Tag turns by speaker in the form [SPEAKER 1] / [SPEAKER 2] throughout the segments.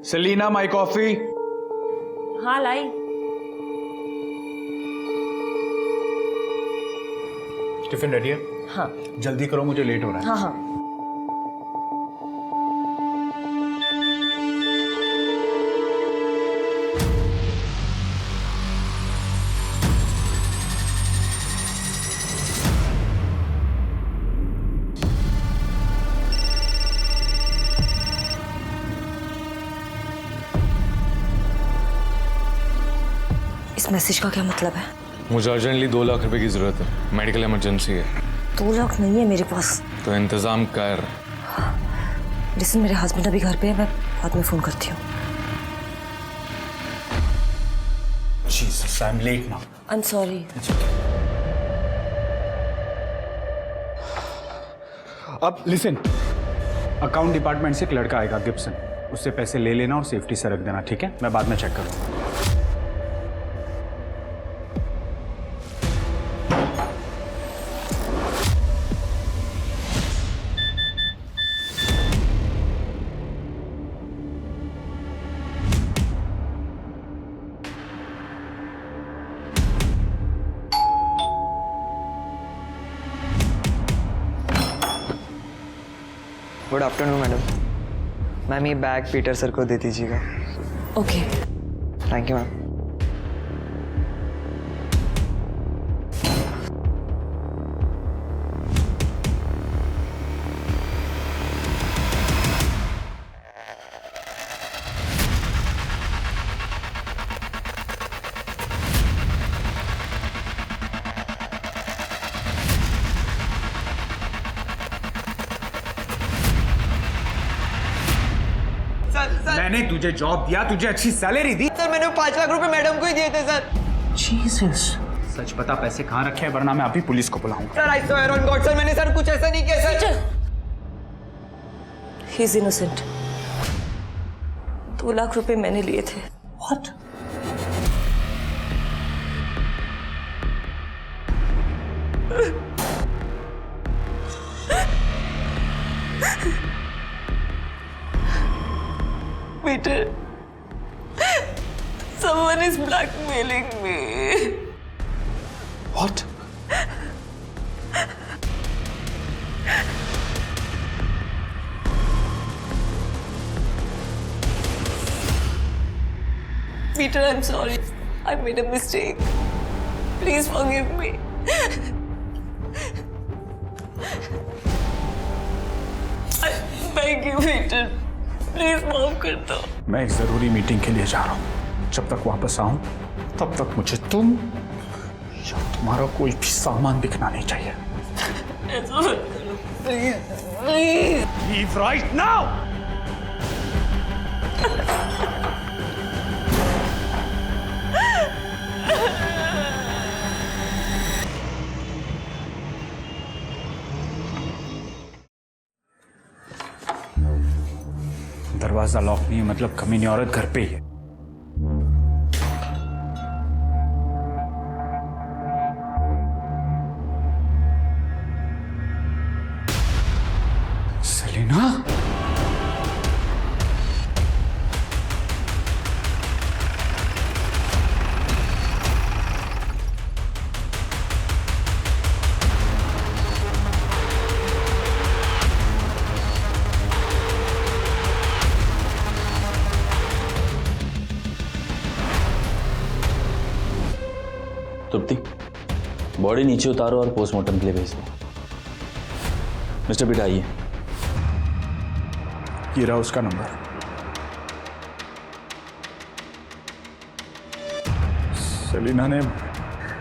[SPEAKER 1] Selina, my coffee.
[SPEAKER 2] हाँ लाई।
[SPEAKER 1] Tiffin ready है?
[SPEAKER 2] हाँ।
[SPEAKER 1] जल्दी करो, मुझे लेट हो रहा है।
[SPEAKER 2] हाँ हाँ। इस मैसेज का क्या मतलब है?
[SPEAKER 3] मुझे अर्जेंटली 2 लाख रुपए की जरूरत है, मेडिकल इमरजेंसी है।
[SPEAKER 2] 2 लाख नहीं है मेरे पास।
[SPEAKER 3] तो इंतजाम कर।
[SPEAKER 2] लिसन, मेरे हस्बैंड अभी घर पे है, मैं बाद में फोन करती हूँ।
[SPEAKER 1] Jesus, I'm late now.
[SPEAKER 2] I'm sorry.
[SPEAKER 1] अब लिसन, अकाउंट डिपार्टमेंट से एक लड़का आएगा गिब्सन, उससे पैसे ले लेना और सेफ्टी से रख देना, ठीक है? मैं बाद में चेक करूँगा।
[SPEAKER 4] Good afternoon madam. मैम ये बैग पीटर सर को दे दीजिएगा।
[SPEAKER 2] ओके।
[SPEAKER 4] Thank you ma'am.
[SPEAKER 1] मैंने तुझे जॉब दिया, तुझे अच्छी सैलरी दी।
[SPEAKER 4] सर मैंने 5 लाख रुपए मैडम को ही दिए थे सर।
[SPEAKER 1] जीसस, सच बता पैसे कहाँ रखे हैं, वरना मैं अभी पुलिस को बुलाऊंगा।
[SPEAKER 4] Sir I swear on God sir, मैंने सर कुछ ऐसा नहीं किया sir.
[SPEAKER 2] He is innocent. 2 lakh रुपए मैंने लिए थे।
[SPEAKER 1] What?
[SPEAKER 2] Peter, someone is blackmailing me.
[SPEAKER 1] What?
[SPEAKER 2] Peter, I'm sorry. I made a mistake. Please forgive me. I beg you, Peter. Please माफ कर दो।
[SPEAKER 1] मैं एक जरूरी मीटिंग के लिए जा रहा हूँ। जब तक वापस आऊं तब तक मुझे तुम या तुम्हारा कोई भी सामान दिखना नहीं चाहिए।
[SPEAKER 2] ऐसा मत करो, please please.
[SPEAKER 1] Leave right now! दरवाजा लॉक नहीं है, मतलब कमीनी औरत घर पे ही है। सेलिना,
[SPEAKER 5] तृप्ति, बॉडी नीचे उतारो और पोस्टमार्टम के लिए भेज दो। मिस्टर पीटर आइए।
[SPEAKER 1] ये रहा उसका नंबर। सेलिना ने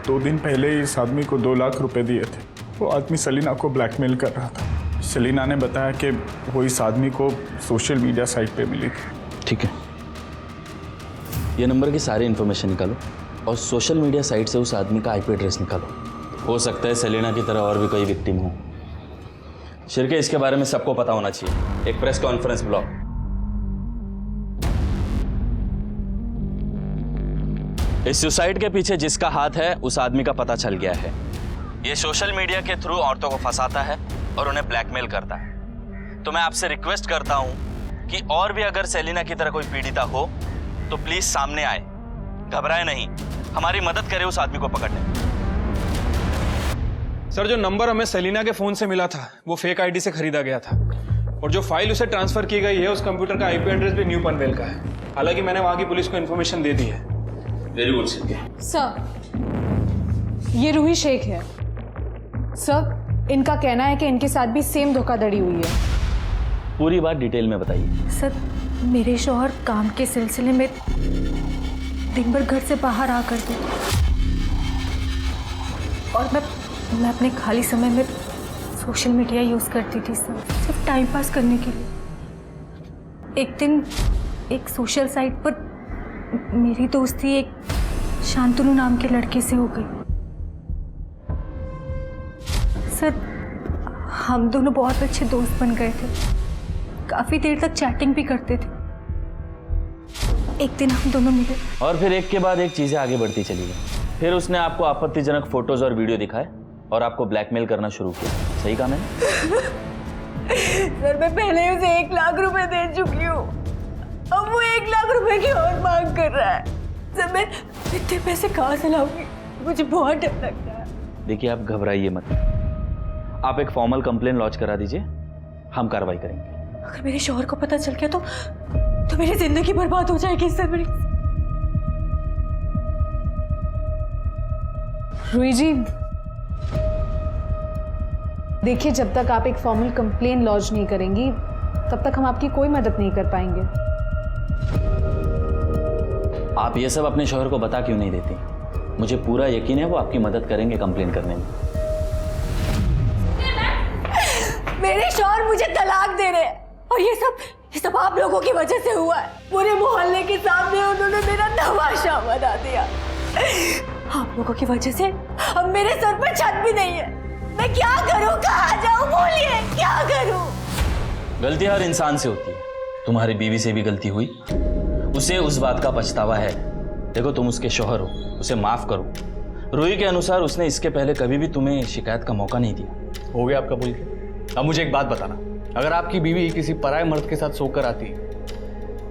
[SPEAKER 1] 2 दिन पहले इस आदमी को 2 लाख रुपए दिए थे। वो आदमी सेलिना को ब्लैकमेल कर रहा था। सेलिना ने बताया कि वो इस आदमी को सोशल मीडिया साइट पे मिली थी।
[SPEAKER 5] ठीक है, ये नंबर की सारी इन्फॉर्मेशन निकालो और सोशल मीडिया साइट से उस आदमी का आईपी एड्रेस निकालो। हो सकता है सेलिना की तरह और भी कोई विक्टिम हो। शिरके, इसके बारे में सबको पता होना चाहिए। एक प्रेस कॉन्फ्रेंस बुलाओ। इस सुसाइड के पीछे जिसका हाथ है उस आदमी का पता चल गया है। ये सोशल मीडिया के थ्रू औरतों को फंसाता है और उन्हें ब्लैकमेल करता है। तो मैं आपसे रिक्वेस्ट करता हूं कि और भी अगर सेलिना की तरह कोई पीड़िता हो तो प्लीज सामने आए, घबराए नहीं, हमारी मदद करे उस आदमी को पकड़ने में।
[SPEAKER 3] सर, जो नंबर हमें सेलिना के फोन से मिला था वो फेक आईडी से खरीदा गया था, और जो फाइल उसे ट्रांसफर की गई है उस कंप्यूटर का आईपी एड्रेस भी न्यू पनवेल का है। हालांकि मैंने वहां की पुलिस को इन्फॉर्मेशन दे दी है।
[SPEAKER 5] वेरी गुड सिद्धि।
[SPEAKER 6] सर, ये रूही शेख है। सर, इनका कहना है कि इनके साथ भी सेम धोखाधड़ी हुई है।
[SPEAKER 5] पूरी बात डिटेल में बताइए।
[SPEAKER 7] सर, मेरे शौहर काम के सिलसिले में दिन भर घर से बाहर आ करते थे और मैं अपने खाली समय में सोशल मीडिया यूज़ करती थी सर, सिर्फ टाइम पास करने के लिए। एक दिन एक सोशल साइट पर मेरी दोस्ती एक शांतनु नाम के लड़के से हो गई। सर, हम दोनों बहुत अच्छे दोस्त बन गए थे, काफ़ी देर तक चैटिंग भी करते थे। एक दिन हम दोनों मिले
[SPEAKER 5] और फिर एक के बाद एक चीजें आगे बढ़ती चली गई। फिर उसने आपको आपत्तिजनक फोटोज और वीडियो दिखाए और आपको ब्लैकमेल करना शुरू किया। सही कहा मैंने?
[SPEAKER 7] सर, मैं पहले ही उसे 1 लाख रुपए दे चुकी हूँ, अब वो 1 लाख रुपए की और मांग कर रहा है। सर, मैं इतने पैसे कहाँ से लाऊंगी? मुझे बहुत डर लगता है।
[SPEAKER 5] देखिए, आप घबराइए मत, आप एक फॉर्मल कंप्लेन लॉन्च करा दीजिए, हम कार्रवाई करेंगे।
[SPEAKER 7] अगर मेरे शौहर को पता चल गया तो मेरी जिंदगी बर्बाद हो जाएगी सर। मेरी
[SPEAKER 6] रूही जी, देखिए, जब तक आप एक फॉर्मल कंप्लेन लॉन्च नहीं करेंगी तब तक हम आपकी कोई मदद नहीं कर पाएंगे।
[SPEAKER 5] आप ये सब अपने शौहर को बता क्यों नहीं देती? मुझे पूरा यकीन है वो आपकी मदद करेंगे कंप्लेन करने में।
[SPEAKER 7] मेरे शौहर मुझे तलाक दे रहे हैं और ये सब आप लोगों की वजह से हुआ है। पूरे मोहल्ले के सामने उन्होंने मेरा तमाशा बना दिया। आप लोगों की वजह से अब मेरे सर पर छत भी नहीं है। मैं क्या करूं, कहाँ जाऊं, बोलिए क्या करूं?
[SPEAKER 5] गलती हर इंसान से होती है, तुम्हारी बीवी से भी गलती हुई, उसे उस बात का पछतावा है। देखो, तुम उसके शौहर हो, उसे माफ करो। रूही के अनुसार उसने इसके पहले कभी भी तुम्हें शिकायत का मौका नहीं दिया।
[SPEAKER 8] हो गया आपका बोल के। अब मुझे एक बात बताना, अगर आपकी बीवी किसी पराये मर्द के साथ सोकर आती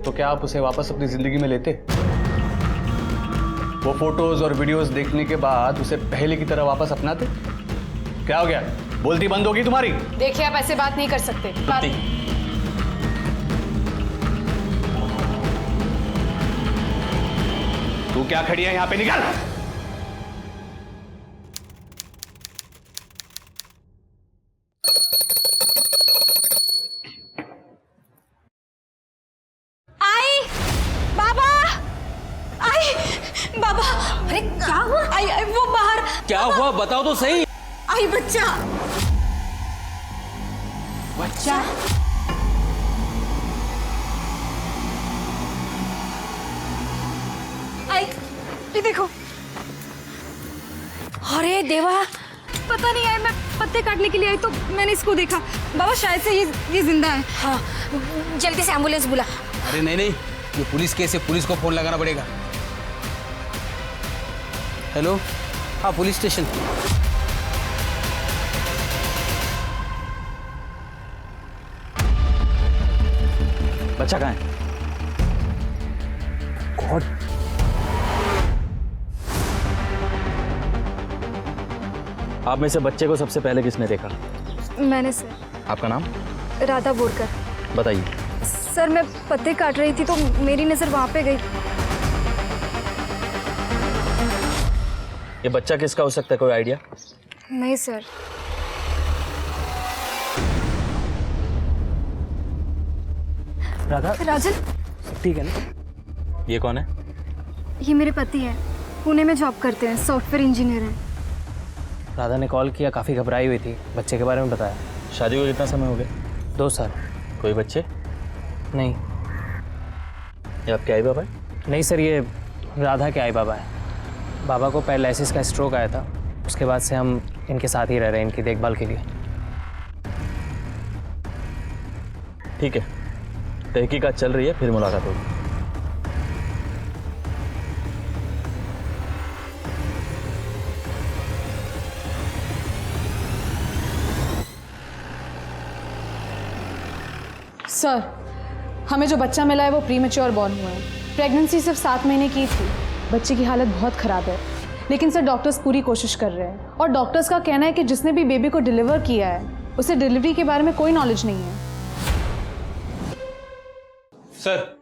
[SPEAKER 8] तो क्या आप उसे वापस अपनी जिंदगी में लेते? वो फोटोज और वीडियोस देखने के बाद उसे पहले की तरह वापस अपनाते? क्या हो गया, बोलती बंद होगी तुम्हारी?
[SPEAKER 6] देखिए, आप ऐसे बात नहीं कर सकते।
[SPEAKER 8] तू क्या खड़ी है यहाँ पे, निकल!
[SPEAKER 7] बाबा, अरे क्या हुआ? आई वो बाहर।
[SPEAKER 5] क्या हुआ बताओ तो सही।
[SPEAKER 7] आई बच्चा। आई, ये देखो। अरे देवा,
[SPEAKER 9] पता नहीं यार, मैं पत्ते काटने के लिए आई तो मैंने इसको देखा। बाबा, शायद से ये जिंदा है।
[SPEAKER 7] हाँ, जल्दी से एम्बुलेंस बुला।
[SPEAKER 10] अरे नहीं, ये पुलिस केस है, पुलिस को फोन लगाना पड़ेगा। हेलो, हाँ, पुलिस स्टेशन।
[SPEAKER 5] बच्चा कहाँ है?
[SPEAKER 10] गॉड,
[SPEAKER 5] आप में से बच्चे को सबसे पहले किसने देखा?
[SPEAKER 9] मैंने सर।
[SPEAKER 5] आपका नाम?
[SPEAKER 9] राधा बोरकर।
[SPEAKER 5] बताइए।
[SPEAKER 9] सर, मैं पत्ते काट रही थी तो मेरी नज़र वहाँ पे गई।
[SPEAKER 5] ये बच्चा किसका हो सकता है, कोई आइडिया?
[SPEAKER 9] नहीं सर।
[SPEAKER 10] राधा,
[SPEAKER 9] राजन,
[SPEAKER 10] ठीक है ना?
[SPEAKER 5] ये कौन है?
[SPEAKER 9] ये मेरे पति हैं, पुणे में जॉब करते हैं, सॉफ्टवेयर इंजीनियर हैं।
[SPEAKER 10] राधा ने कॉल किया, काफ़ी घबराई हुई थी, बच्चे के बारे में बताया।
[SPEAKER 5] शादी को कितना समय हो गया?
[SPEAKER 10] 2 साल।
[SPEAKER 5] कोई बच्चे?
[SPEAKER 10] नहीं।
[SPEAKER 5] ये आपके आई बाबा है?
[SPEAKER 10] नहीं सर, ये राधा के आई बाबा है। बाबा को पैरालिसिस का स्ट्रोक आया था, उसके बाद से हम इनके साथ ही रह रहे हैं, इनकी देखभाल के लिए।
[SPEAKER 5] ठीक है, तहकीकात चल रही है, फिर मुलाकात होगी।
[SPEAKER 6] सर, हमें जो बच्चा मिला है वो प्रीमेच्योर बॉर्न हुआ है। प्रेगनेंसी सिर्फ 7 महीने की थी। बच्चे की हालत बहुत ख़राब है, लेकिन सर डॉक्टर्स पूरी कोशिश कर रहे हैं और डॉक्टर्स का कहना है कि जिसने भी बेबी को डिलीवर किया है उसे डिलीवरी के बारे में कोई नॉलेज नहीं है।
[SPEAKER 3] सर,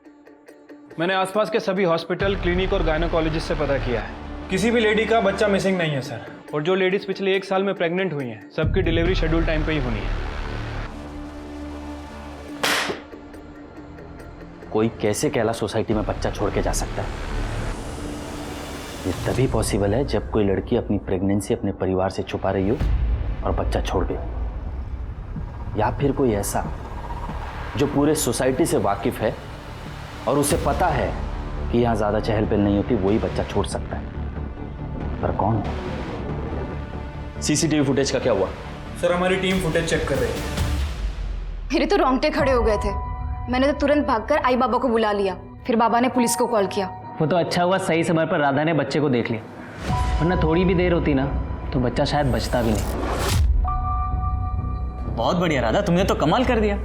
[SPEAKER 3] मैंने आसपास के सभी हॉस्पिटल, क्लिनिक और गायनोकोलॉजिस्ट से पता किया है, किसी भी लेडी का बच्चा मिसिंग नहीं है सर। और जो लेडीज पिछले 1 साल में प्रेग्नेंट हुई हैं, सबकी डिलीवरी शेड्यूल टाइम पे ही होनी है।
[SPEAKER 5] कोई कैसे कैला सोसाइटी में बच्चा छोड़ के जा सकता है? ये तभी पॉसिबल है जब कोई लड़की अपनी प्रेगनेंसी अपने परिवार से छुपा रही हो और बच्चा छोड़ गई, या फिर कोई ऐसा जो पूरे सोसाइटी से वाकिफ है और उसे पता है कि यहाँ ज़्यादा चहल पहल नहीं होती, वही बच्चा छोड़ सकता है। पर कौन? सीसीटीवी फुटेज का क्या हुआ?
[SPEAKER 3] सर, हमारी टीम फुटेज चेक कर रही है।
[SPEAKER 9] मेरे तो रोंगटे खड़े हो गए थे। मैंने तो तुरंत भागकर आई बाबा को बुला लिया, फिर बाबा ने पुलिस को कॉल किया।
[SPEAKER 10] वो तो अच्छा हुआ सही समय पर राधा ने बच्चे को देख लिया, वरना थोड़ी भी देर होती ना तो बच्चा शायद बचता भी नहीं।
[SPEAKER 8] बहुत बढ़िया राधा, तुमने तो कमाल कर दिया।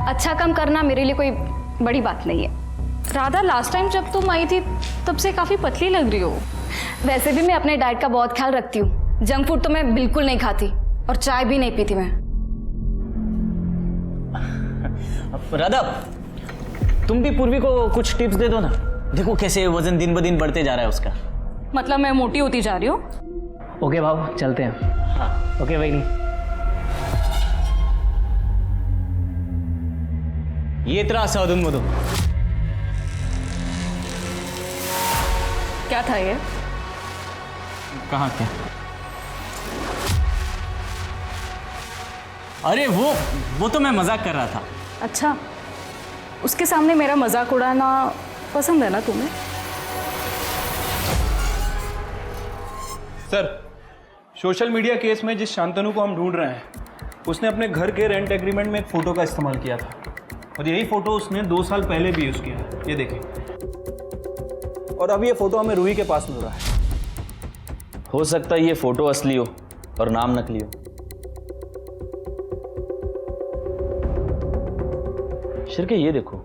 [SPEAKER 9] अच्छा काम करना मेरे लिए कोई बड़ी बात नहीं है। राधा, लास्ट टाइम जब तुम आई थी तब से काफ़ी पतली लग रही हो। वैसे भी मैं अपने डाइट का बहुत ख्याल रखती हूँ। जंक फूड तो मैं बिल्कुल नहीं खाती और चाय भी नहीं पीती मैं।
[SPEAKER 8] राधा, तुम भी पूर्वी को कुछ टिप्स दे दो ना। देखो कैसे वजन दिन ब दिन बढ़ते जा रहा है उसका।
[SPEAKER 9] मतलब मैं मोटी होती जा रही हूँ?
[SPEAKER 10] ओके भाव, चलते हैं। हाँ ओके भाई।
[SPEAKER 8] ये तेरा असाधुन मधु
[SPEAKER 9] क्या था ये?
[SPEAKER 8] कहाँ क्या? अरे वो तो मैं मजाक कर रहा था।
[SPEAKER 9] अच्छा, उसके सामने मेरा मजाक उड़ाना पसंद है ना तुम्हें?
[SPEAKER 3] सर, सोशल मीडिया केस में जिस शांतनु को हम ढूंढ रहे हैं, उसने अपने घर के रेंट एग्रीमेंट में एक फ़ोटो का इस्तेमाल किया था और यही फ़ोटो उसने 2 साल पहले भी यूज़ किया है। ये देखिए। और अब ये फ़ोटो हमें रूही के पास मिल रहा है।
[SPEAKER 5] हो सकता है ये फोटो असली हो और नाम नकली हो। शिरके, ये देखो,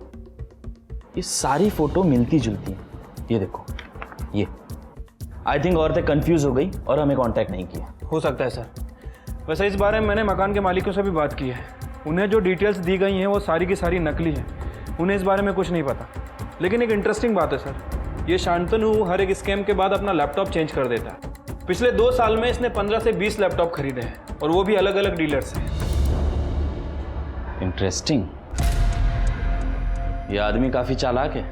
[SPEAKER 5] ये सारी फोटो मिलती जुलती हैं। ये देखो, ये आई थिंक औरतें कंफ्यूज हो गई और हमें कांटेक्ट नहीं किया।
[SPEAKER 3] हो सकता है सर। वैसे इस बारे में मैंने मकान के मालिकों से भी बात की है। उन्हें जो डिटेल्स दी गई हैं वो सारी की सारी नकली हैं। उन्हें इस बारे में कुछ नहीं पता। लेकिन एक इंटरेस्टिंग बात है सर, ये शांतनु हर एक स्कैम के बाद अपना लैपटॉप चेंज कर देता है। पिछले 2 साल में इसने 15 से 20 लैपटॉप खरीदे हैं और वो भी अलग अलग डीलर से।
[SPEAKER 5] इंटरेस्टिंग। ये आदमी काफी चालाक है।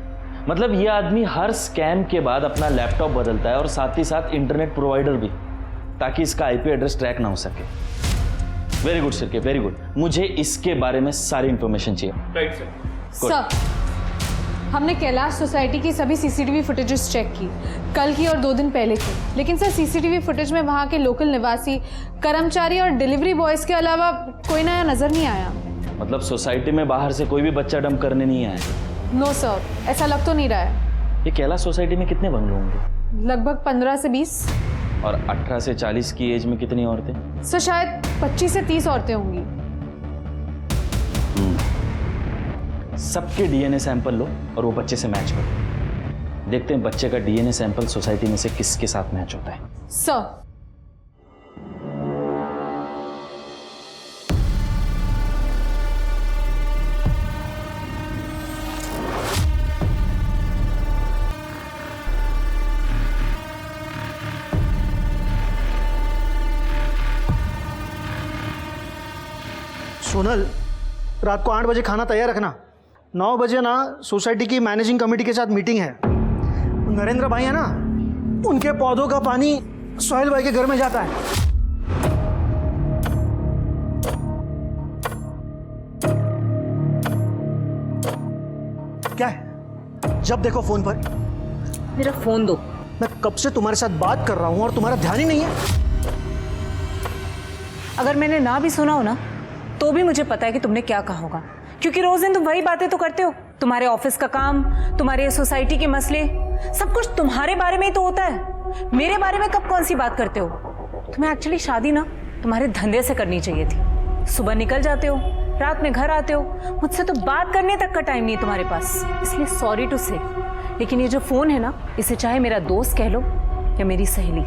[SPEAKER 5] मतलब ये आदमी हर स्कैम के बाद अपना लैपटॉप बदलता है और साथ ही साथ इंटरनेट प्रोवाइडर भी, ताकि इसका आईपी एड्रेस ट्रैक ना हो सके। Very good Shirke, very good. मुझे इसके बारे में सारी इंफॉर्मेशन चाहिए।
[SPEAKER 3] Right sir.
[SPEAKER 6] सर, हमने कैलाश सोसाइटी की सभी सीसीटीवी फुटेजेस चेक की, कल की और 2 दिन पहले की। लेकिन सर, सीसीटीवी फुटेज में वहाँ के लोकल निवासी, कर्मचारी और डिलीवरी बॉयज़ के अलावा कोई नया नज़र नहीं आया।
[SPEAKER 5] मतलब सोसाइटी में बाहर से कोई भी बच्चा डंप करने नहीं आया?
[SPEAKER 6] नो सर, ऐसा लग तो नहीं रहा है।
[SPEAKER 5] ये कैलाश सोसाइटी में कितने बंगले होंगे?
[SPEAKER 6] लगभग 15 से 20।
[SPEAKER 5] और 18 से 40 की एज में कितनी औरतें?
[SPEAKER 6] सर, शायद 25 से 30 औरतें होंगी।
[SPEAKER 5] सबके डीएनए सैंपल लो और वो बच्चे से मैच करो। देखते हैं बच्चे का डीएनए सैंपल सोसाइटी में से किसके साथ मैच होता है।
[SPEAKER 6] सर,
[SPEAKER 11] सोनल, रात को 8 बजे खाना तैयार रखना। 9 बजे ना सोसाइटी की मैनेजिंग कमेटी के साथ मीटिंग है। नरेंद्र भाई है ना, उनके पौधों का पानी सोहेल भाई के घर में जाता है। क्या है? जब देखो फोन पर।
[SPEAKER 7] मेरा फोन दो।
[SPEAKER 11] मैं कब से तुम्हारे साथ बात कर रहा हूं और तुम्हारा ध्यान ही नहीं है।
[SPEAKER 7] अगर मैंने ना भी सुना हो ना तो भी मुझे पता है कि तुमने क्या कहा होगा, क्योंकि रोज दिन तुम वही बातें तो करते हो। तुम्हारे ऑफिस का काम, तुम्हारे सोसाइटी के मसले, सब कुछ तुम्हारे बारे में ही तो होता है। मेरे बारे में कब कौन सी बात करते हो? तुम्हें एक्चुअली शादी ना तुम्हारे धंधे से करनी चाहिए थी। सुबह निकल जाते हो,
[SPEAKER 2] रात में घर आते हो, मुझसे तो बात करने तक का टाइम नहीं है तुम्हारे पास, इसलिए सॉरी टू से। लेकिन ये जो फोन है ना, इसे चाहे मेरा दोस्त कह लो या मेरी सहेली,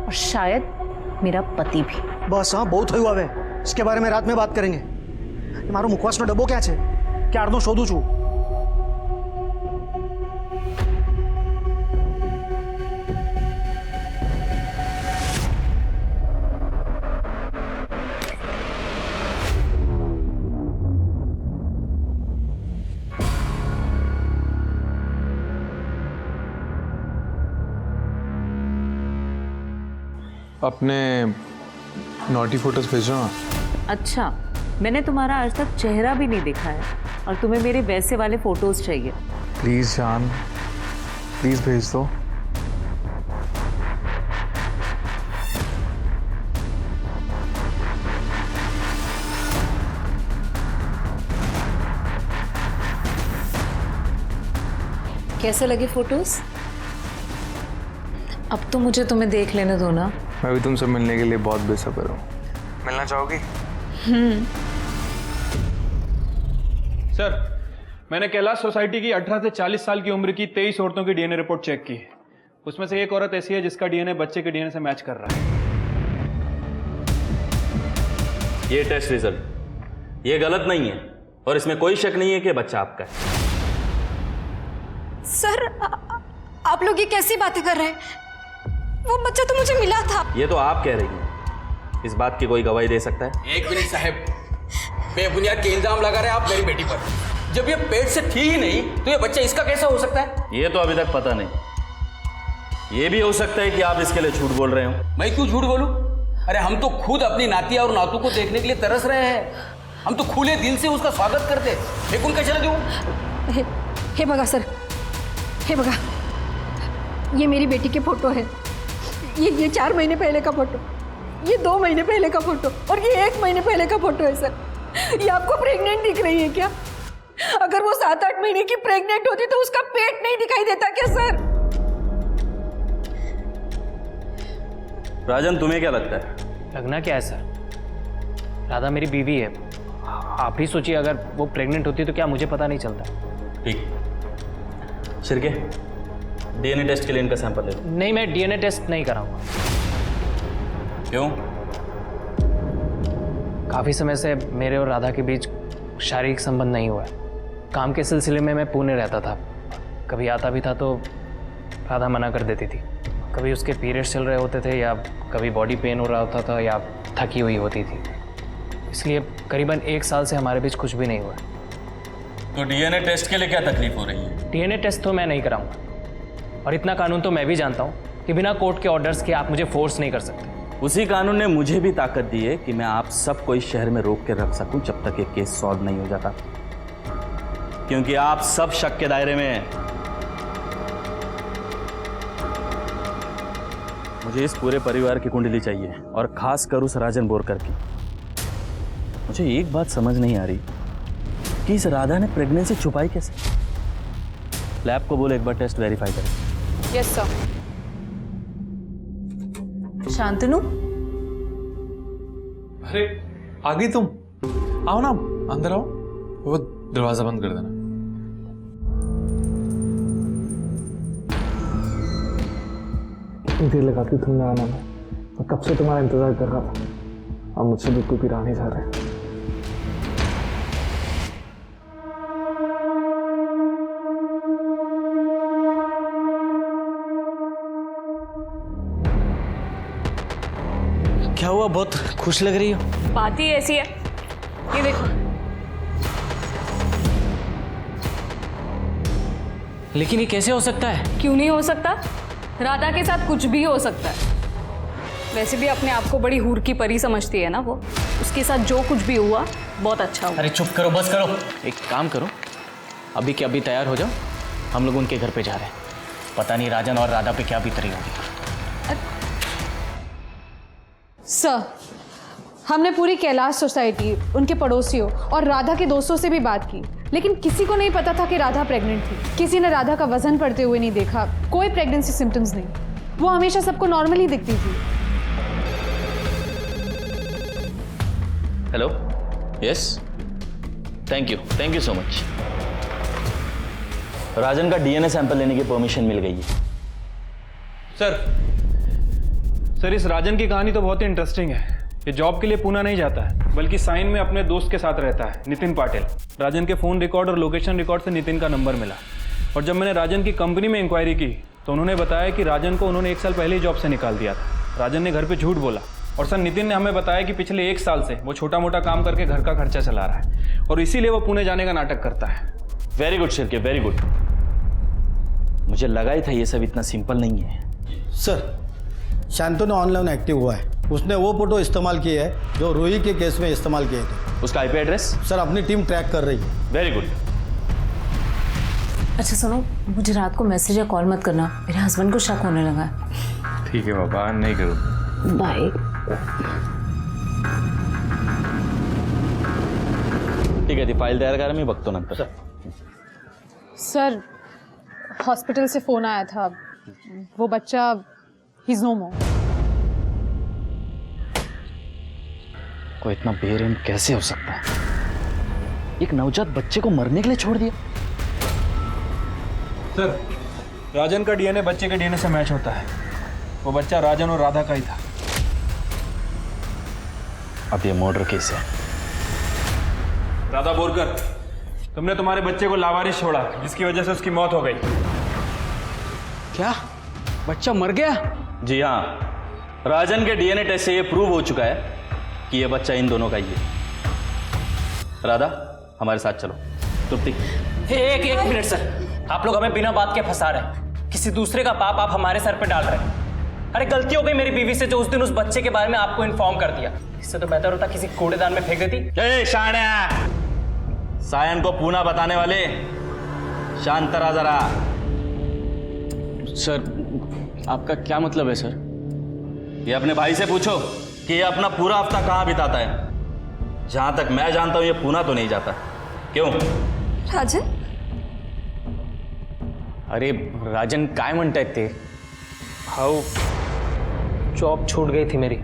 [SPEAKER 2] और शायद मेरा पति भी।
[SPEAKER 11] बस हाँ, बहुत हुआ वे, इसके बारे में रात में बात करेंगे। मारो मुखवास नो डब्बो क्या छे, क्यारनो शोधू छू।
[SPEAKER 12] अपने नॉटी फोटोज भेजो ना।
[SPEAKER 2] अच्छा, मैंने तुम्हारा आज तक चेहरा भी नहीं देखा है और तुम्हें मेरे वैसे वाले फोटोज चाहिए।
[SPEAKER 12] प्लीज़ जान, प्लीज़ भेज दो।
[SPEAKER 2] कैसे लगे फोटोज? अब तो मुझे तुम्हें देख लेने दो ना।
[SPEAKER 12] मैं भी तुमसे मिलने के लिए बहुत बेसब्र हूँ। मिलना चाहोगी?
[SPEAKER 3] सर, मैंने कैलाश सोसाइटी की 18 से 40 साल की उम्र की 23 औरतों की डीएनए रिपोर्ट चेक की है। उसमें से एक औरत ऐसी है जिसका डीएनए बच्चे के डीएनए से मैच कर रहा है।
[SPEAKER 5] ये टेस्ट रिजल्ट ये गलत नहीं है और इसमें कोई शक नहीं है कि बच्चा आपका है।
[SPEAKER 9] सर, आप लोग ये कैसी बातें कर रहे हैं? वो बच्चा तो मुझे मिला था।
[SPEAKER 5] ये तो आप कह रही हैं, इस बात की कोई गवाही दे सकता है?
[SPEAKER 13] एक मिनट साहब, बेबुनियाद के इल्जाम लगा रहे हैं आप मेरी बेटी पर। जब ये पेट से थी ही नहीं तो ये बच्चा इसका कैसा हो सकता है?
[SPEAKER 5] ये तो अभी तक पता नहीं। ये भी हो सकता है कि आप इसके लिए झूठ बोल रहे हो।
[SPEAKER 13] मैं क्यों झूठ बोलूं? अरे हम तो खुद अपनी नातिया और नातू को देखने के लिए तरस रहे हैं। हम तो खुले दिल से उसका स्वागत करते। मैं कौन कैसे दूं?
[SPEAKER 9] हे बगा सर, हे बगा, ये मेरी बेटी के फोटो है। ये 4 महीने पहले का फोटो, ये 2 महीने पहले का फोटो और ये 1 महीने पहले का फोटो है सर। ये आपको प्रेग्नेंट दिख रही है क्या? अगर वो 7-8 महीने की प्रेग्नेंट होती तो उसका पेट नहीं दिखाई देता क्या सर?
[SPEAKER 5] राजन, तुम्हें क्या लगता है?
[SPEAKER 10] लगना क्या है सर, राधा मेरी बीवी है। आप ही सोचिए, अगर वो प्रेग्नेंट होती तो क्या मुझे पता नहीं चलता?
[SPEAKER 5] ठीक, शिरके डीएनए टेस्ट के लिए इनका सैंपल ले लो।
[SPEAKER 10] नहीं, मैं डीएनए टेस्ट नहीं कराऊंगा।
[SPEAKER 5] क्यों?
[SPEAKER 10] काफ़ी समय से मेरे और राधा के बीच शारीरिक संबंध नहीं हुआ है। काम के सिलसिले में मैं पुणे रहता था, कभी आता भी था तो राधा मना कर देती थी। कभी उसके पीरियड्स चल रहे होते थे या कभी बॉडी पेन हो रहा होता था या थकी हुई होती थी। इसलिए करीबन 1 साल से हमारे बीच कुछ भी नहीं हुआ।
[SPEAKER 5] तो डीएनए टेस्ट के लिए क्या तकलीफ हो रही है?
[SPEAKER 10] डीएनए टेस्ट तो मैं नहीं कराऊंगा, और इतना कानून तो मैं भी जानता हूँ कि बिना कोर्ट के ऑर्डर्स के आप मुझे फोर्स नहीं कर सकते।
[SPEAKER 5] उसी कानून ने मुझे भी ताकत दी है कि मैं आप सबको इस शहर में रोक के रख सकूं जब तक ये केस सॉल्व नहीं हो जाता, क्योंकि आप सब शक के दायरे में हैं। मुझे इस पूरे परिवार की कुंडली चाहिए और खास कर उस राजन बोरकर की। मुझे एक बात समझ नहीं आ रही कि इस राधा ने प्रेगनेंसी छुपाई कैसे। लैब को बोले एक बार टेस्ट वेरीफाई करें।
[SPEAKER 6] Yes sir.
[SPEAKER 2] शांतनु,
[SPEAKER 12] अरे आ गई तुम? आओ ना, अंदर आओ। वो दरवाजा बंद कर देना।
[SPEAKER 11] इतनी देर लगाती तुमने आना में, मैं कब से तुम्हारा इंतजार कर रहा था। अब मुझसे बिल्कुल भी रहा नहीं जा रहे।
[SPEAKER 8] क्या हुआ, बहुत खुश लग रही हो?
[SPEAKER 2] बात ही ऐसी है, ये देखो।
[SPEAKER 10] लेकिन ये कैसे हो सकता है?
[SPEAKER 9] क्यों नहीं हो सकता? राधा के साथ कुछ भी हो सकता है। वैसे भी अपने आप को बड़ी हूर की परी समझती है ना वो। उसके साथ जो कुछ भी हुआ बहुत अच्छा हुआ।
[SPEAKER 8] अरे चुप करो, बस करो। एक काम करो, अभी के अभी तैयार हो जाओ, हम लोग उनके घर पे जा रहे हैं। पता नहीं राजन और राधा पे क्या बीत रही होगी।
[SPEAKER 6] सर, हमने पूरी कैलाश सोसाइटी, उनके पड़ोसियों और राधा के दोस्तों से भी बात की, लेकिन किसी को नहीं पता था कि राधा प्रेग्नेंट थी। किसी ने राधा का वजन बढ़ते हुए नहीं देखा, कोई प्रेगनेंसी सिम्टम्स नहीं। वो हमेशा सबको नॉर्मल ही दिखती थी।
[SPEAKER 5] Hello, yes, thank you so much. Rajan का डीएनए सैंपल लेने की परमिशन मिल गई है।
[SPEAKER 3] सर इस राजन की कहानी तो बहुत ही इंटरेस्टिंग है। ये जॉब के लिए पूना नहीं जाता है, बल्कि साइन में अपने दोस्त के साथ रहता है, नितिन पाटिल। राजन के फ़ोन रिकॉर्ड और लोकेशन रिकॉर्ड से नितिन का नंबर मिला, और जब मैंने राजन की कंपनी में इंक्वायरी की तो उन्होंने बताया कि राजन को उन्होंने 1 साल पहले ही जॉब से निकाल दिया था। राजन ने घर पे झूठ बोला, और सर नितिन ने हमें बताया कि पिछले 1 साल से वो छोटा मोटा काम करके घर का खर्चा चला रहा है, और इसीलिए वो पुणे जाने का नाटक करता है।
[SPEAKER 5] Very good Shirke, very good. मुझे लगा ही था ये सब इतना सिंपल नहीं है।
[SPEAKER 14] सर, शांतनु ऑनलाइन एक्टिव हुआ है। उसने वो फोटो इस्तेमाल किए है जो रूही के केस में इस्तेमाल किए थे।
[SPEAKER 5] उसका आईपी एड्रेस?
[SPEAKER 14] सर, अपनी टीम ट्रैक कर रही है।
[SPEAKER 5] Very good.
[SPEAKER 2] अच्छा सुनो, मुझे रात को मैसेज या कॉल मत करना, मेरे हस्बैंड को शक होने लगा है।
[SPEAKER 12] ठीक है बाबा, नहीं करूँ।
[SPEAKER 2] बाय।
[SPEAKER 5] ठीक आहे, ती फाईल तयार करा, मी बघतो नंतर।
[SPEAKER 6] सर, हॉस्पिटल से फ़ोन आया था, वो बच्चा ही इज़ नो मोर।
[SPEAKER 5] कोई इतना बेरहम कैसे हो सकता है? एक नवजात बच्चे को मरने के लिए छोड़ दिया।
[SPEAKER 3] सर राजन का डीएनए बच्चे के डीएनए से मैच होता है। वो बच्चा राजन और राधा का ही था।
[SPEAKER 5] अब ये मर्डर केस है।
[SPEAKER 3] राधा बोरकर, तुमने तुम्हारे बच्चे को लावारिस छोड़ा, जिसकी वजह से उसकी मौत हो गई।
[SPEAKER 13] क्या बच्चा मर गया?
[SPEAKER 5] जी हाँ, राजन के डीएनए टेस्ट से ये प्रूव हो चुका है कि ये बच्चा इन दोनों का ही है। राधा, हमारे साथ चलो। तृप्ति।
[SPEAKER 10] एक मिनट सर, आप लोग हमें बिना बात के फंसा रहे हैं। किसी दूसरे का पाप आप हमारे सर पे डाल रहे हैं। अरे गलती हो गई मेरी बीवी से, जो उस दिन उस बच्चे के बारे में आपको इन्फॉर्म कर दिया। इससे तो बेहतर होता किसी कूड़ेदान में फेंक देती।
[SPEAKER 5] ए शाण्या, सायन को पूना बताने वाले, शांत रहा जरा।
[SPEAKER 8] सर, आपका क्या मतलब है सर?
[SPEAKER 5] ये अपने भाई से पूछो कि ये अपना पूरा हफ्ता कहाँ बिताता है। जहां तक मैं जानता हूं ये पूना तो नहीं जाता। क्यों?
[SPEAKER 9] राजन?
[SPEAKER 10] अरे राजन काय म्हणतायत ते? हाऊ जॉब छूट गई थी मेरी।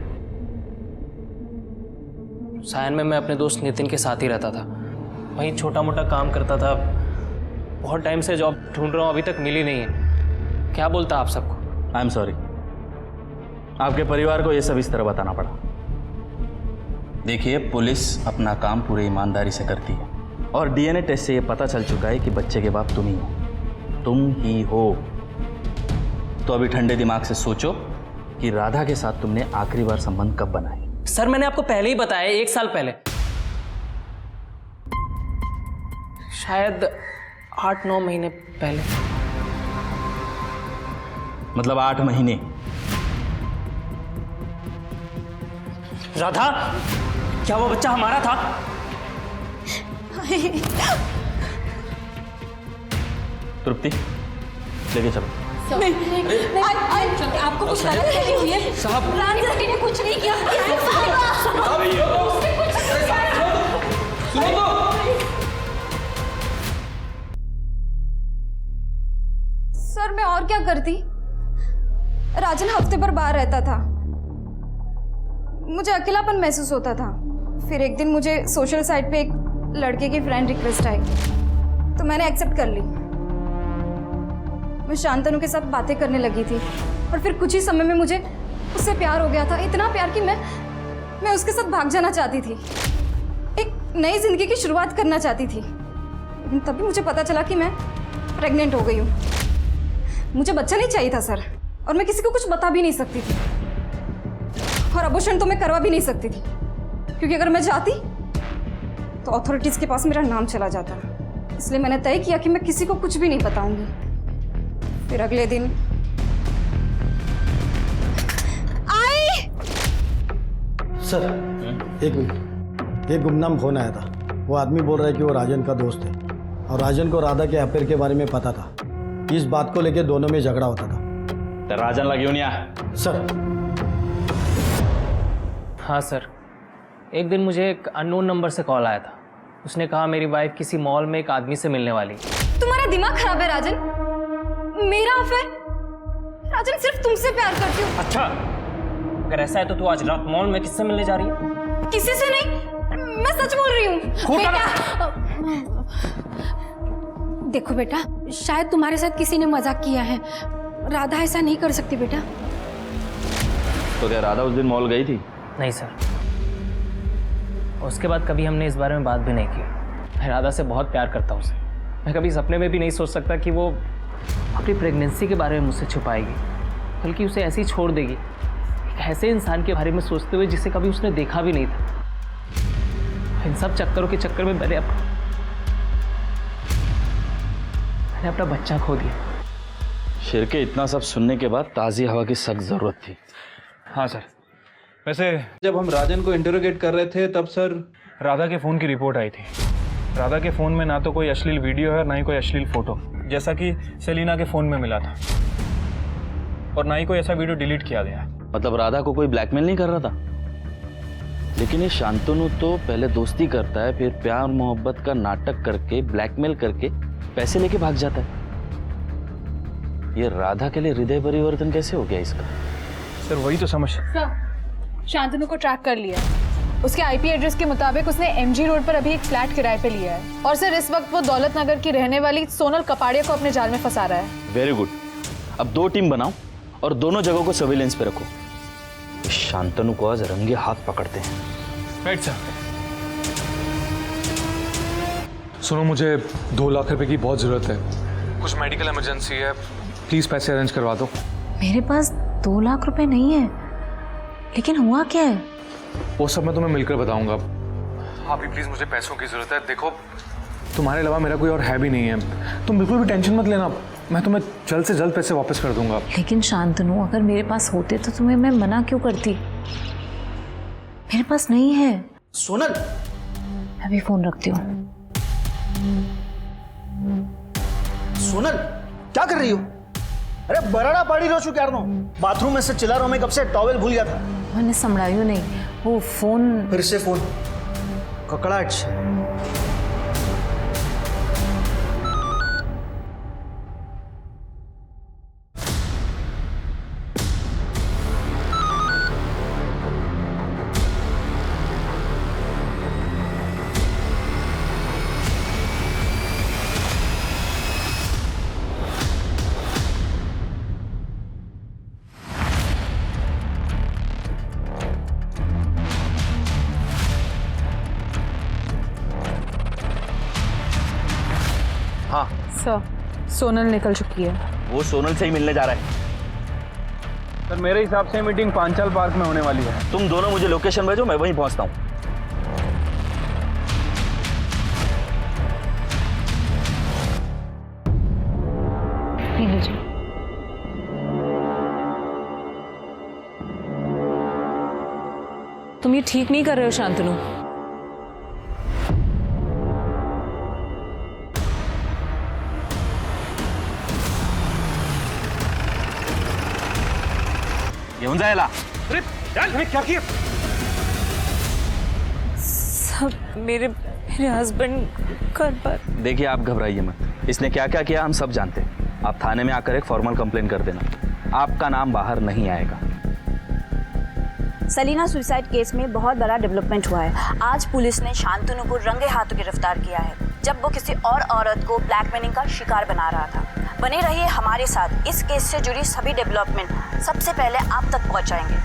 [SPEAKER 10] सायन में मैं अपने दोस्त नितिन के साथ ही रहता था, वहीं छोटा मोटा काम करता था। बहुत टाइम से जॉब ढूंढ रहा हूँ, अभी तक मिली नहीं है। क्या बोलता आप सबको?
[SPEAKER 5] आई एम सॉरी, आपके परिवार को ये सब इस तरह बताना पड़ा। देखिए, पुलिस अपना काम पूरी ईमानदारी से करती है, और डीएनए टेस्ट से ये पता चल चुका है कि बच्चे के बाप तुम ही हो। तुम ही हो। तो अभी ठंडे दिमाग से सोचो कि राधा के साथ तुमने आखिरी बार संबंध कब बनाए।
[SPEAKER 10] सर मैंने आपको पहले ही बताया, 1 साल पहले, शायद 8-9 महीने पहले।
[SPEAKER 5] मतलब 8 महीने?
[SPEAKER 10] राधा, क्या वो बच्चा हमारा था?
[SPEAKER 5] तृप्ति, लेके चलो।
[SPEAKER 7] आपको कुछ गलत फहमी हुई है साहब? राजन ने कुछ नहीं किया।
[SPEAKER 9] सर मैं और क्या करती? राजन हफ्ते भर बाहर रहता था, मुझे अकेलापन महसूस होता था। फिर एक दिन मुझे सोशल साइट पे एक लड़के की फ्रेंड रिक्वेस्ट आई, तो मैंने एक्सेप्ट कर ली। मैं शांतनु के साथ बातें करने लगी थी, और फिर कुछ ही समय में मुझे उससे प्यार हो गया था। इतना प्यार कि मैं उसके साथ भाग जाना चाहती थी, एक नई जिंदगी की शुरुआत करना चाहती थी। लेकिन तभी मुझे पता चला कि मैं प्रेग्नेंट हो गई हूँ। मुझे बच्चा नहीं चाहिए था सर, और मैं किसी को कुछ बता भी नहीं सकती थी, और अबॉर्शन तो मैं करवा भी नहीं सकती थी, क्योंकि अगर मैं जाती तो अथॉरिटीज़ के पास मेरा नाम चला जाता। इसलिए मैंने तय किया कि मैं किसी को कुछ भी नहीं बताऊंगी। फिर अगले दिन आई।
[SPEAKER 14] सर, एक मिनट, एक गुमनाम फोन आया था। वो आदमी बोल रहा है कि वो राजन का दोस्त है, और राजन को राधा के अफेयर के बारे में पता था। इस बात को लेकर दोनों में झगड़ा होता था।
[SPEAKER 5] तो राजन ला घेऊन या।
[SPEAKER 14] सर।
[SPEAKER 10] हाँ सर, एक दिन मुझे एक अननोन नंबर से कॉल आया था। उसने कहा मेरी वाइफ किसी मॉल में एक आदमी से मिलने वाली।
[SPEAKER 9] तुम्हारा दिमाग खराब है राजन? मेरा अफेयर? राजन सिर्फ तुमसे प्यार करती हूँ।
[SPEAKER 10] अच्छा, अगर ऐसा है तो तू आज रात मॉल में किससे मिलने जा रही है?
[SPEAKER 9] किसी से नहीं, मैं सच बोल रही हूँ बेटा। देखो बेटा, शायद तुम्हारे साथ किसी ने मजाक किया है। राधा ऐसा नहीं कर सकती बेटा।
[SPEAKER 5] तो क्या राधा उस दिन मॉल गई थी?
[SPEAKER 10] नहीं सर, उसके बाद कभी हमने इस बारे में बात भी नहीं की। मैं राधा से बहुत प्यार करता हूँ उसे। मैं कभी सपने में भी नहीं सोच सकता कि वो अपनी प्रेगनेंसी के बारे में मुझसे छुपाएगी, बल्कबल्कि उसे ऐसे ही छोड़ देगी, एक ऐसे इंसान के बारे में सोचते हुए जिसे कभी उसने देखा भी नहीं था। इन सब चक्करों के चक्कर में मैंने अपना बच्चा खो दिया।
[SPEAKER 5] शिर्के, इतना सब सुनने के बाद ताज़ी हवा की सख्त ज़रूरत थी।
[SPEAKER 3] हाँ सर, वैसे जब हम राजन को इंटरोगेट कर रहे थे तब सर राधा के फ़ोन की रिपोर्ट आई थी। राधा के फ़ोन में ना तो कोई अश्लील वीडियो है, ना ही कोई अश्लील फ़ोटो, जैसा कि सेलिना के फ़ोन में मिला था, और ना ही कोई ऐसा वीडियो डिलीट किया गया है।
[SPEAKER 5] मतलब राधा को कोई ब्लैकमेल नहीं कर रहा था? लेकिन ये शांतनु तो पहले दोस्ती करता है, फिर प्यार मोहब्बत का नाटक करके ब्लैकमेल करके पैसे लेके भाग जाता है। ये राधा के लिए हृदय परिवर्तन कैसे हो गया इसका?
[SPEAKER 3] सर वही तो समझ।
[SPEAKER 6] शांतनु को ट्रैक कर लिया है। उसके आईपी एड्रेस के मुताबिक उसने एमजी रोड पर अभी एक फ्लैट किराए पे लिया है, और सर इस वक्त वो दौलत नगर की रहने वाली सोनल कपाड़िया को अपने जाल में फंसा रहा है।
[SPEAKER 5] Very good. अब 2 टीम बनाओ और दोनों जगहों को सर्विलेंस पे रखो। इस शांतनु को आज रंगे हाथ पकड़ते हैं।
[SPEAKER 3] Right sir.
[SPEAKER 12] सुनो, मुझे 2 लाख रुपए की बहुत ज़रूरत है। कुछ मेडिकल इमरजेंसी है, प्लीज़ पैसे अरेंज करवा दो।
[SPEAKER 2] मेरे पास 2 लाख रुपए नहीं है, लेकिन हुआ क्या है?
[SPEAKER 12] वो सब मैं तुम्हें मिलकर बताऊंगा। आप भी प्लीज़, मुझे पैसों की ज़रूरत है। देखो, तुम्हारे अलावा मेरा कोई और है भी नहीं है। तुम बिल्कुल भी टेंशन मत लेना, मैं तुम्हें जल्द से जल्द पैसे वापस कर दूंगा।
[SPEAKER 2] लेकिन शांतनु, अगर मेरे पास होते तो तुम्हें मैं मना क्यों करती? मेरे पास नहीं है।
[SPEAKER 11] सोनल,
[SPEAKER 2] मैं भी फोन रखती हूँ।
[SPEAKER 11] सोनल, क्या कर रही हो? अरे बराड़ा पाड़ी रो चुके यार। बाथरूम में से चिल्ला रहा हूं मैं कब से, टॉवेल भूल गया था।
[SPEAKER 2] मैंने संभळायो नहीं, वो फोन
[SPEAKER 11] फिर से फोन ककड़ाहट।
[SPEAKER 5] हाँ
[SPEAKER 6] सर, सोनल निकल चुकी है।
[SPEAKER 5] वो सोनल से ही मिलने जा रहा है।
[SPEAKER 3] सर मेरे हिसाब से मीटिंग पांचाल पार्क में होने वाली है।
[SPEAKER 5] तुम दोनों मुझे लोकेशन भेजो, मैं वहीं पहुंचता हूँ।
[SPEAKER 2] तुम ये ठीक नहीं कर रहे हो शांतनु।
[SPEAKER 5] घेऊन जायला।
[SPEAKER 3] अरे क्या किया?
[SPEAKER 2] सब मेरे हस्बैंड घर पर।
[SPEAKER 5] देखिए, आप घबराइए मत। इसने क्या क्या किया हम सब जानते हैं। आप थाने में आकर एक फॉर्मल कंप्लेंट कर देना, आपका नाम बाहर नहीं आएगा।
[SPEAKER 7] सलीना सुसाइड केस में बहुत बड़ा डेवलपमेंट हुआ है। आज पुलिस ने शांतनु को रंगे हाथों गिरफ्तार किया है, जब वो किसी और औरत को ब्लैकमेलिंग का शिकार बना रहा था। बने रहिए हमारे साथ, इस केस से जुड़ी सभी डेवलपमेंट सबसे पहले आप तक पहुंचाएंगे।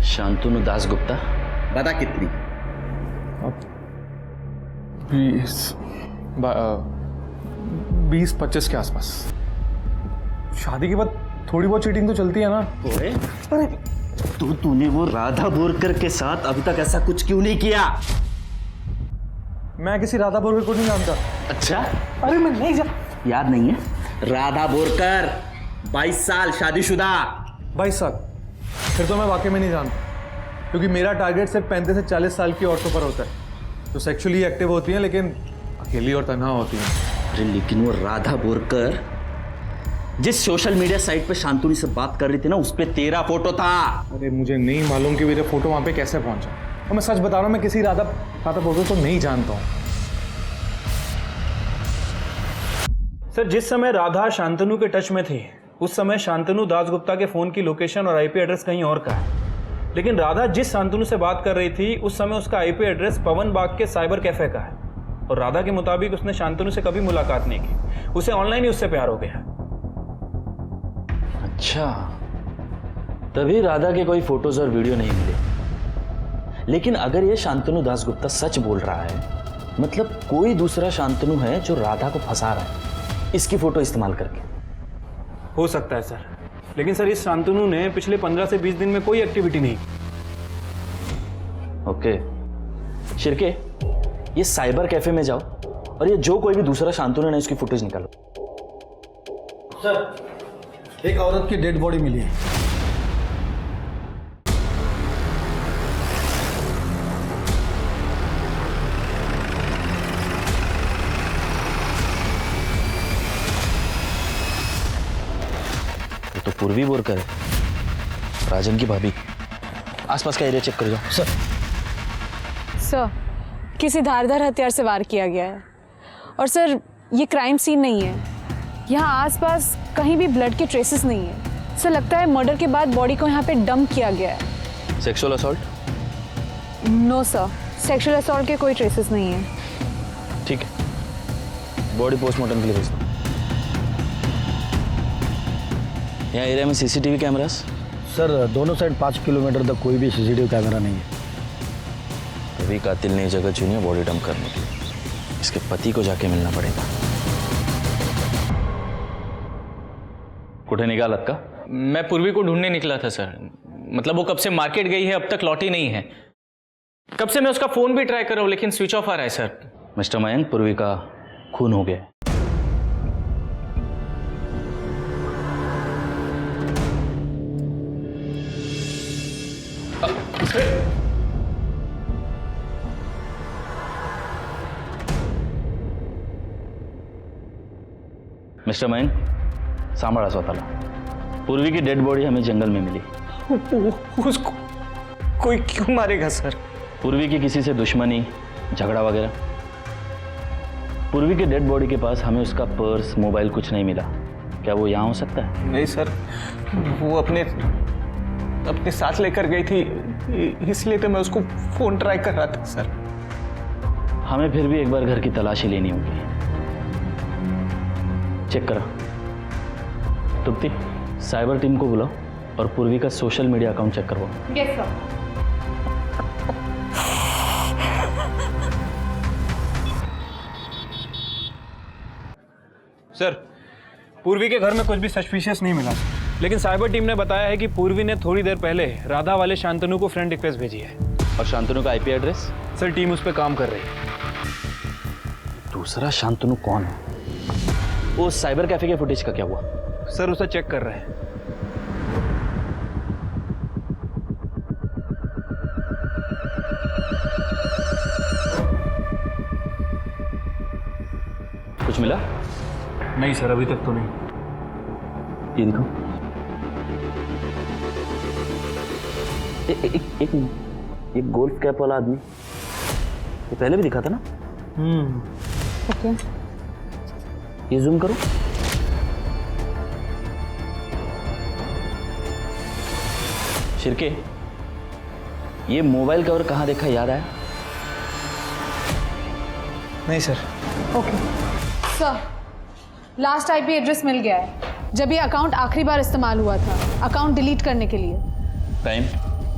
[SPEAKER 5] शांतनु दास गुप्ता,
[SPEAKER 13] बता कितनी?
[SPEAKER 12] 20-25 के आसपास। शादी के बाद थोड़ी बहुत चीटिंग तो चलती है ना।
[SPEAKER 5] अरे तो तूने वो राधा बोरकर के साथ अभी तक ऐसा कुछ क्यों नहीं किया?
[SPEAKER 12] मैं किसी राधा बोरकर को नहीं जानता।
[SPEAKER 5] अच्छा,
[SPEAKER 12] अरे मैं नहीं
[SPEAKER 5] याद नहीं है? राधा बोरकर, 22 साल, शादीशुदा।
[SPEAKER 12] 22 साल? फिर तो मैं वाकई में नहीं जानता, क्योंकि मेरा टारगेट सिर्फ 35 से 40 साल की औरतों पर होता है, जो सेक्सुअली एक्टिव होती हैं लेकिन अकेली और तन्हा होती हैं।
[SPEAKER 5] अरे लेकिन वो राधा बोरकर जिस सोशल मीडिया साइट पे शांतनु से बात कर रही थी ना, उस पे तेरा फोटो था।
[SPEAKER 12] अरे मुझे नहीं मालूम कि मेरा फोटो वहां पे कैसे पहुंचा, और मैं सच बता रहा हूँ, मैं किसी राधा बोरकर को नहीं जानता हूँ।
[SPEAKER 3] सर जिस समय राधा शांतनु के टच में थी, उस समय शांतनु दासगुप्ता के फ़ोन की लोकेशन और आईपी एड्रेस कहीं और का है, लेकिन राधा जिस शांतनु से बात कर रही थी उस समय उसका आईपी एड्रेस पवन बाग के साइबर कैफे का है, और राधा के मुताबिक उसने शांतनु से कभी मुलाकात नहीं की, उसे ऑनलाइन ही उससे प्यार हो गया।
[SPEAKER 5] अच्छा, तभी राधा के कोई फोटोज और वीडियो नहीं मिले। लेकिन अगर ये शांतनु दासगुप्ता सच बोल रहा है, मतलब कोई दूसरा शांतनु है जो राधा को फंसा रहा है इसकी फोटो इस्तेमाल करके।
[SPEAKER 3] हो सकता है सर, लेकिन सर इस शांतनु ने पिछले 15 से 20 दिन में कोई एक्टिविटी नहीं।
[SPEAKER 5] ओके शिर्के, ये साइबर कैफे में जाओ और ये जो कोई भी दूसरा शांतनु है उसकी फुटेज निकालो।
[SPEAKER 14] सर, एक औरत की डेड बॉडी मिली है।
[SPEAKER 5] तो पूर्वी बोरकर है, राजन की भाभी। आसपास का एरिया चेक कर जाओ।
[SPEAKER 6] सर, किसी धारदार हथियार से वार किया गया है, और सर ये क्राइम सीन नहीं है। यहाँ आसपास कहीं भी ब्लड के ट्रेसेस नहीं है। सर लगता है मर्डर के बाद बॉडी को यहाँ पे डंप किया गया है।
[SPEAKER 5] Sexual assault?
[SPEAKER 6] No sir, sexual assault के कोई ट्रेसेस नहीं है।
[SPEAKER 5] ठीक है, बॉडी पोस्टमार्टम के लिए भेज दो। यहाँ एरिया में सीसीटीवी कैमरास?
[SPEAKER 14] सर, दोनों साइड 5 किलोमीटर तक कोई भी सीसीटीवी कैमरा नहीं है।
[SPEAKER 5] तभी कातिल ने जगह चुनी है बॉडी डंप करने के लिए। इसके पति को जाके मिलना पड़ेगा। कुठे निकालत का?
[SPEAKER 10] मैं पूर्वी को ढूंढने निकला था सर। मतलब वो कब से मार्केट गई है, अब तक लौटी नहीं है। कब से मैं उसका फ़ोन भी ट्राई कर रहा हूँ लेकिन स्विच ऑफ आ रहा है सर।
[SPEAKER 5] मिस्टर मयंक, पूर्वी का खून हो गया है। मिस्टर मयंक, सांभाळा स्वतःला। पूर्वी की डेड बॉडी हमें जंगल में मिली।
[SPEAKER 10] उसको कोई क्यों मारेगा सर?
[SPEAKER 5] पूर्वी की किसी से दुश्मनी, झगड़ा वगैरह? पूर्वी की डेड बॉडी के पास हमें उसका पर्स, मोबाइल कुछ नहीं मिला। क्या वो यहाँ हो सकता है?
[SPEAKER 10] नहीं सर, वो अपने साथ लेकर गई थी, इसलिए तो मैं उसको फ़ोन ट्राई कर रहा था सर।
[SPEAKER 5] हमें फिर भी एक बार घर की तलाशी लेनी होगी। चेक करा। तृप्ति, साइबर टीम को बुलाओ और पूर्वी का सोशल मीडिया अकाउंट चेक करवाओ।
[SPEAKER 6] Yes sir.
[SPEAKER 3] सर, पूर्वी के घर में कुछ भी सस्पिशियस नहीं मिला, लेकिन साइबर टीम ने बताया है कि पूर्वी ने थोड़ी देर पहले राधा वाले शांतनु को फ्रेंड रिक्वेस्ट भेजी है।
[SPEAKER 5] और शांतनु का आईपी एड्रेस?
[SPEAKER 3] सर, टीम उस पर काम कर रही है।
[SPEAKER 5] दूसरा शांतनु कौन है? वो साइबर कैफे के फुटेज का क्या हुआ?
[SPEAKER 3] सर, उसे चेक कर रहे हैं।
[SPEAKER 5] कुछ मिला?
[SPEAKER 3] नहीं सर, अभी तक तो नहीं।
[SPEAKER 5] ये दिखाओ। एक मिनट, ये गोल्फ कैप वाला आदमी, ये पहले भी दिखा था ना?
[SPEAKER 6] ओके।
[SPEAKER 5] ये जूम करो। शिर्के, ये मोबाइल कवर कहाँ देखा, याद आया?
[SPEAKER 10] नहीं सर।
[SPEAKER 6] Okay sir, last IP address मिल गया है, जब ये अकाउंट आखिरी बार इस्तेमाल हुआ था अकाउंट डिलीट करने के लिए।
[SPEAKER 5] टाइम?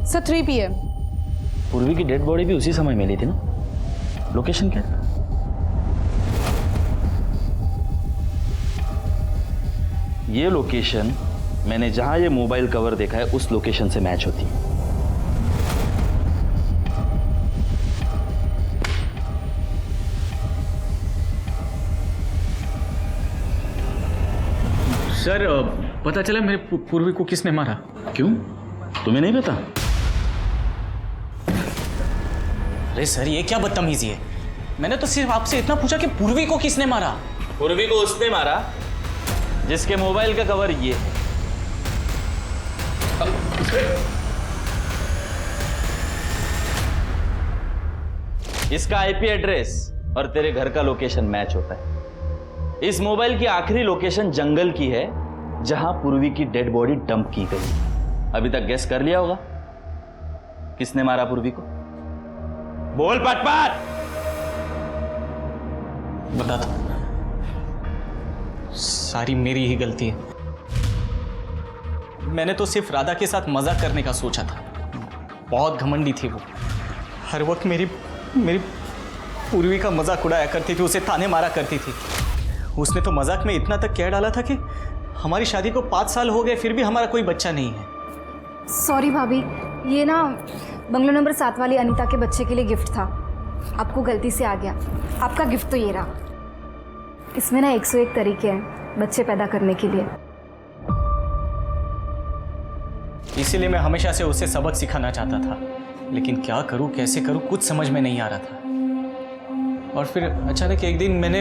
[SPEAKER 6] Sir 3 PM।
[SPEAKER 5] पूर्वी की डेड बॉडी भी उसी समय मिली थी ना? लोकेशन क्या? ये लोकेशन मैंने जहां ये मोबाइल कवर देखा है उस लोकेशन से मैच होती है।
[SPEAKER 10] सर, पता चला मेरे पूर्वी को किसने मारा।
[SPEAKER 5] क्यों, तुम्हें नहीं पता?
[SPEAKER 10] अरे सर, ये क्या बदतमीजी है। मैंने तो सिर्फ आपसे इतना पूछा कि पूर्वी को किसने मारा।
[SPEAKER 5] पूर्वी को उसने मारा जिसके मोबाइल का कवर ये है। इसका आईपी एड्रेस और तेरे घर का लोकेशन मैच होता है। इस मोबाइल की आखिरी लोकेशन जंगल की है जहां पूर्वी की डेड बॉडी डंप की गई। अभी तक गेस कर लिया होगा किसने मारा पूर्वी को? बोल पटपट।
[SPEAKER 10] बता दो। सारी मेरी ही गलती है। मैंने तो सिर्फ राधा के साथ मजाक करने का सोचा था। बहुत घमंडी थी वो। हर वक्त मेरी पूर्वी का मजाक उड़ाया करती थी, उसे ताने मारा करती थी। उसने तो मजाक में इतना तक कह डाला था कि हमारी शादी को 5 साल हो गए फिर भी हमारा कोई बच्चा नहीं है।
[SPEAKER 9] सॉरी भाभी, ये ना बंगलो नंबर 7 वाली अनीता के बच्चे के लिए गिफ्ट था। आपको गलती से आ गया। आपका गिफ्ट तो ये रहा। इसमें ना 101 तरीके हैं बच्चे पैदा करने के लिए।
[SPEAKER 10] इसीलिए मैं हमेशा से उसे सबक सिखाना चाहता था, लेकिन क्या करूं कैसे करूं कुछ समझ में नहीं आ रहा था। और फिर अचानक एक दिन मैंने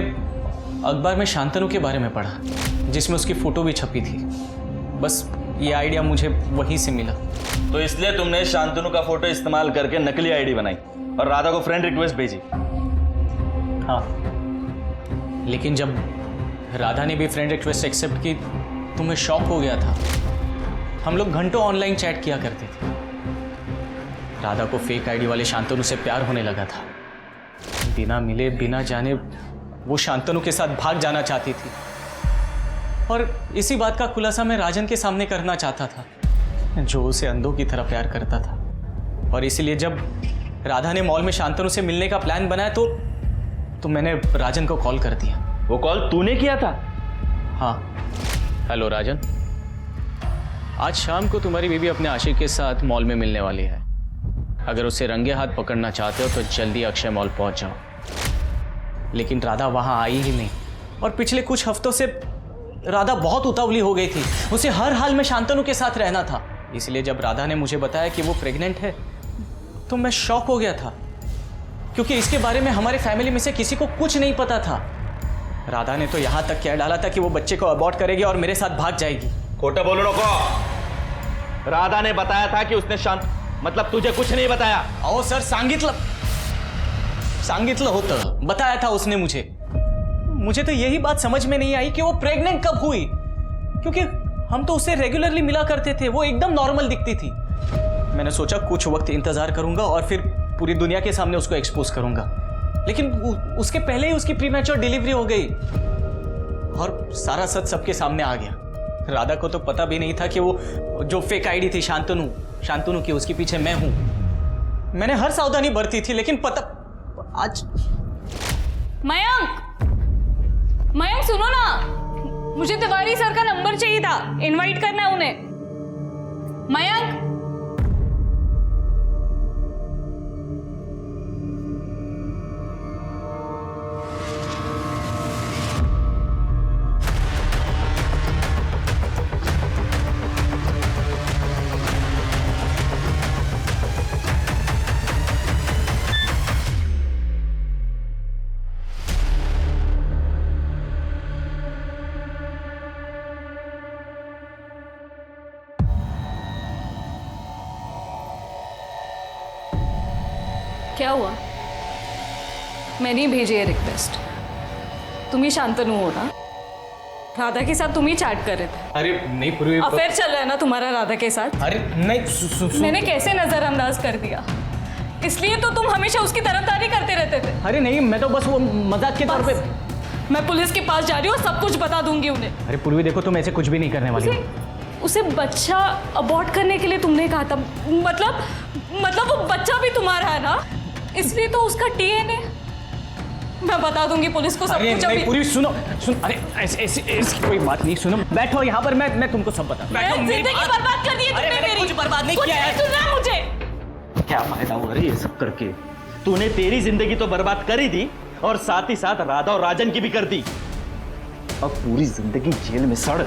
[SPEAKER 10] अखबार में शांतनु के बारे में पढ़ा, जिसमें उसकी फ़ोटो भी छपी थी। बस ये आइडिया मुझे वहीं से मिला।
[SPEAKER 5] तो इसलिए तुमने शांतनु का फोटो इस्तेमाल करके नकली आईडी बनाई और राधा को फ्रेंड रिक्वेस्ट भेजी?
[SPEAKER 10] हाँ, लेकिन जब राधा ने भी फ्रेंड रिक्वेस्ट एक्सेप्ट की तो मैं शॉक हो गया था। हम लोग घंटों ऑनलाइन चैट किया करते थे। राधा को फेक आईडी वाले शांतनु से प्यार होने लगा था। बिना मिले बिना जाने वो शांतनु के साथ भाग जाना चाहती थी। और इसी बात का खुलासा मैं राजन के सामने करना चाहता था, जो उसे अंधों की तरह प्यार करता था। और इसीलिए जब राधा ने मॉल में शांतनु से मिलने का प्लान बनाया तो मैंने राजन को कॉल कर दिया।
[SPEAKER 5] वो कॉल तूने किया था?
[SPEAKER 10] हाँ। हेलो राजन, आज शाम को तुम्हारी बीवी अपने आशिक के साथ मॉल में मिलने वाली है। अगर उसे रंगे हाथ पकड़ना चाहते हो तो जल्दी अक्षय मॉल पहुंच जाओ। लेकिन राधा वहां आई ही नहीं। और पिछले कुछ हफ्तों से राधा बहुत उतावली हो गई थी। उसे हर हाल में शांतनु के साथ रहना था। इसलिए जब राधा ने मुझे बताया कि वो प्रेग्नेंट है तो मैं शॉक हो गया था, क्योंकि इसके बारे में हमारे फैमिली में से किसी को कुछ नहीं पता था। राधा ने तो यहां तक कह डाला था कि वो बच्चे को अबॉर्ट करेगी और मेरे साथ भाग जाएगी।
[SPEAKER 5] खोटा बोलो नको। राधा ने बताया था कि उसने मतलब तुझे कुछ नहीं बताया?
[SPEAKER 10] अहो सर, सांगितलं होतं, बताया था उसने मुझे तो यही बात समझ में नहीं आई कि वो प्रेग्नेंट कब हुई, क्योंकि हम तो उससे रेगुलरली मिला करते थे। वो एकदम नॉर्मल दिखती थी। मैंने सोचा कुछ वक्त इंतजार करूंगा और फिर पूरी दुनिया के सामने उसको एक्सपोज करूंगा, लेकिन उसके पहले ही उसकी प्रीमैच्योर डिलीवरी हो गई और सारा सच सबके सामने आ गया। राधा को तो पता भी नहीं था कि वो जो फेक आईडी थी शांतनु की, उसके पीछे मैं हूं। मैंने हर सावधानी बरती थी, लेकिन पता आज।
[SPEAKER 9] मयंक सुनो ना, मुझे तिवारी सर का नंबर चाहिए था, इनवाइट करना है उन्हें। मयंक, क्या हुआ? मैंने ही भेजी है रिक्वेस्ट। तुम ही शांतनु हो ना? राधा के साथ तुम ही चैट कर रहे थे।
[SPEAKER 10] अरे नहीं पूर्वी,
[SPEAKER 9] अफेयर चल रहा है ना तुम्हारा राधा के साथ?
[SPEAKER 10] अरे नहीं,
[SPEAKER 9] मैंने कैसे नजरअंदाज कर दिया? इसलिए तो तुम हमेशा उसकी तरफदारी करते रहते थे।
[SPEAKER 10] अरे नहीं, मैं तो बस वो मजाक के तौर पे।
[SPEAKER 9] मैं पुलिस के पास जा रही हूँ, सब कुछ बता दूंगी उन्हें।
[SPEAKER 10] अरे पूर्वी देखो, तुम ऐसे कुछ भी नहीं करने वाली हो।
[SPEAKER 9] उसे बच्चा अबॉर्ट करने के लिए तुमने कहा था, मतलब वो बच्चा भी तुम्हारा है ना, इसलिए तो उसका डीएनए। मैं बता दूंगी पुलिस को सब कुछ।
[SPEAKER 10] नहीं पूरी सुनो, अरे ऐसी कोई बात नहीं। सुनो, बैठो यहाँ पर, मैं तुमको सब बता।
[SPEAKER 9] जिंदगी बर्बाद कर दी है तुमने मेरी।
[SPEAKER 10] कुछ बर्बाद नहीं किया है।
[SPEAKER 9] सुना मुझे,
[SPEAKER 5] क्या फायदा हुआ रे ये सब करके? तूने तेरी जिंदगी तो बर्बाद कर ही दी और साथ ही साथ राधा और राजन की भी कर दी। अब पूरी जिंदगी जेल में सड़।